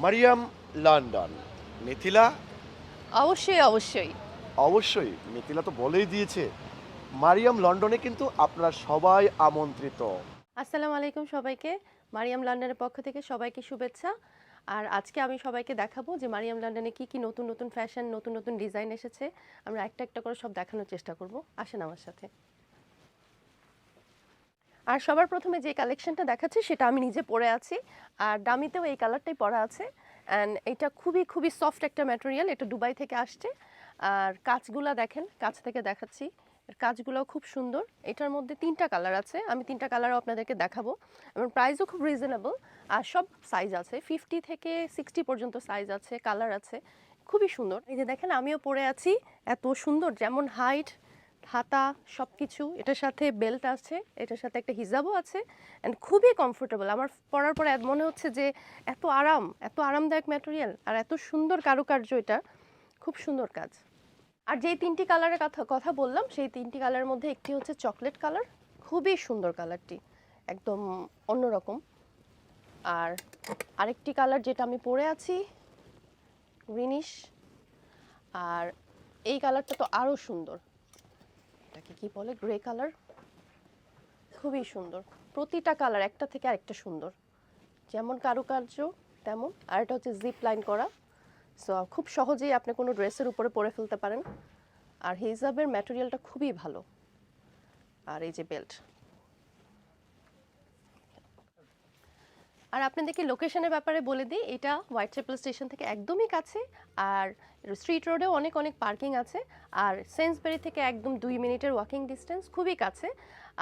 Mariam London. Mithila? অবশ্যই, অবশ্যই। অবশ্যই, মিথিলা তো বলেই দিয়েছে। মারিয়াম লন্ডনে কিন্তু আপনারা সবাই আমন্ত্রিত। আসসালামু আলাইকুম সবাইকে। মারিয়াম লন্ডনের পক্ষ থেকে সবাইকে শুভেচ্ছা। আর আজকে আমি সবাইকে দেখাবো যে মারিয়াম লন্ডনে কি নতুন, নতুন ফ্যাশন, নতুন, নতুন ডিজাইন এসেছে। আমরা একটা, একটা করে সব দেখানোর চেষ্টা করব। আসেন আমার সাথে। আর সবার প্রথমে যে কালেকশনটা দেখাচ্ছি সেটা আমি নিজে পরে আছি। আর দামিতেও এই কালারটাই পরা আছে। অ্যান্ড এটা খুবই, খুবই সফট একটা ম্যাটেরিয়াল। এটা দুবাই থেকে আসছে। আর কাজগুলা দেখেন, কাছ থেকে দেখাচ্ছি। এর কাজগুলোও খুব সুন্দর। এটার মধ্যে ৩টা কালার আছে। আমি ৩টা কালারও আপনাদেরকে দেখাবো। এবং প্রাইসও খুব রিজনেবল। আর সব সাইজ আছে। 50 থেকে 60 পর্যন্ত সাইজ আছে, কালার আছে। খুবই সুন্দর। এই যে দেখেন আমিও পরে আছি। এত সুন্দর, যেমন হাইট, হাতা সব কিছু। এটার সাথে বেল্ট আছে, এটার সাথে একটা হিজাবও আছে। অ্যান্ড খুবই কমফোর্টেবল। আমার পরার পরে মনে হচ্ছে যে এত আরামদায়ক ম্যাটেরিয়াল আর এত সুন্দর কারুকার্য। এটা খুব সুন্দর কাজ। আর যেই 3টি কালারের কথা কথা বললাম, সেই 3টি কালারের মধ্যে একটি হচ্ছে চকলেট কালার। খুবই সুন্দর কালারটি, একদম অন্যরকম। আর আরেকটি কালার যেটা আমি পরে আছি, গ্রিনিশ। আর এই কালারটা তো আরও সুন্দর। এটাকে কি বলে, গ্রে কালার। খুবই সুন্দর। প্রতিটা কালার একটা থেকে আরেকটা সুন্দর, যেমন কারুকার্য তেমন। আর এটা হচ্ছে জিপ লাইন করা। সো খুব সহজেই আপনি কোনো ড্রেসের উপরে পরে ফেলতে পারেন। আর হিজাবের ম্যাটেরিয়ালটা খুবই ভালো। আর এই যে বেল্ট। আর আপনাদেরকে লোকেশনের ব্যাপারে বলে দিই, এটা হোয়াইট চ্যাপেল স্টেশন থেকে একদমই কাছে। আর স্ট্রিট রোডেও অনেক অনেক পার্কিং আছে। আর সেন্সবেরি থেকে একদম 2 মিনিটের ওয়াকিং ডিস্টেন্স, খুবই কাছে।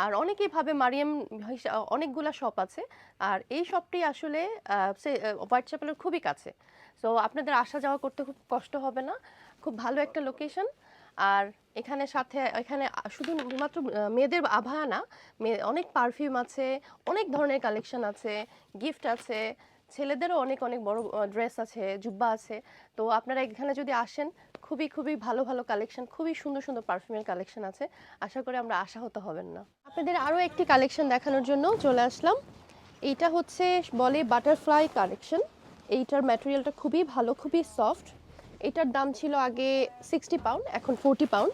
আর অনেকেই ভাবে মারিয়াম অনেকগুলা শপ আছে। আর এই শপটি আসলে হোয়াইট চ্যাপেলের খুবই কাছে। সো আপনাদের আসা যাওয়া করতে খুব কষ্ট হবে না। খুব ভালো একটা লোকেশন। আর এখানে শুধু মাত্র মেয়েদের আভা না, অনেক পারফিউম আছে, অনেক ধরনের কালেকশন আছে, গিফট আছে। ছেলেদেরও অনেক অনেক বড় ড্রেস আছে, জুব্বা আছে। তো আপনারা এখানে যদি আসেন, খুবই খুবই ভালো ভালো কালেকশন, খুবই সুন্দর সুন্দর পারফিউমের কালেকশন আছে। আশা করি আমরা আশাহত হবেন না। আপনাদের আরও একটি কালেকশন দেখানোর জন্য চলে আসলাম। এইটা হচ্ছে বলে বাটারফ্লাই কালেকশন। এইটার ম্যাটেরিয়ালটা খুবই ভালো, খুবই সফট। এটার দাম ছিল আগে 60 পাউন্ড, এখন 40 পাউন্ড।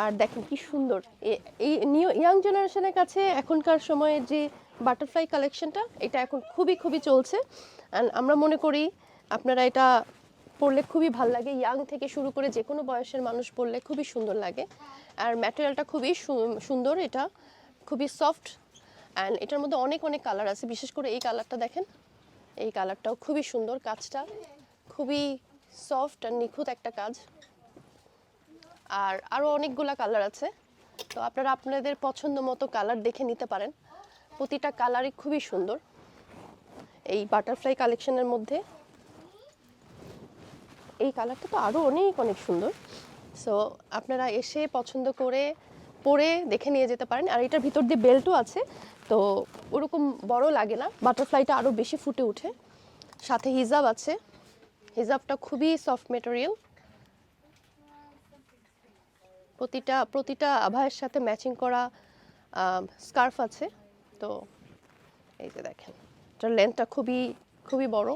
আর দেখেন কি সুন্দর। এই নিউ ইয়াং জেনারেশনের কাছে এখনকার সময়ে যে বাটারফ্লাই কালেকশনটা, এটা এখন খুবই খুবই চলছে। অ্যান্ড আমরা মনে করি আপনারা এটা পরলে খুবই ভালো লাগে। ইয়াং থেকে শুরু করে যে কোনো বয়সের মানুষ পরলে খুবই সুন্দর লাগে। আর ম্যাটেরিয়ালটা খুবই সুন্দর। এটা খুবই সফট। অ্যান্ড এটার মধ্যে অনেক অনেক কালার আছে। বিশেষ করে এই কালারটা দেখেন, এই কালারটাও খুবই সুন্দর। কাজটা খুবই সফট আর নিখুঁত একটা কাজ। আর আরও অনেকগুলা কালার আছে। তো আপনারা আপনাদের পছন্দ মতো কালার দেখে নিতে পারেন। প্রতিটা কালারই খুবই সুন্দর এই বাটারফ্লাই কালেকশনের মধ্যে। এই কালারটা তো আরও অনেক অনেক সুন্দর। সো আপনারা এসে পছন্দ করে পরে দেখে নিয়ে যেতে পারেন। আর এটার ভিতর দিয়ে বেল্টও আছে, তো ওরকম বড় লাগে না, বাটারফ্লাইটা আরও বেশি ফুটে ওঠে। সাথে হিজাব আছে। হিজাবটা খুবই সফট ম্যাটেরিয়াল। প্রতিটা প্রতিটা আভায়ের সাথে ম্যাচিং করা স্কার্ফ আছে। তো এই যে দেখেন, এটার লেন্থটা খুবই খুবই বড়,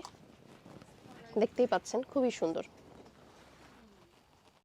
দেখতেই পাচ্ছেন, খুবই সুন্দর।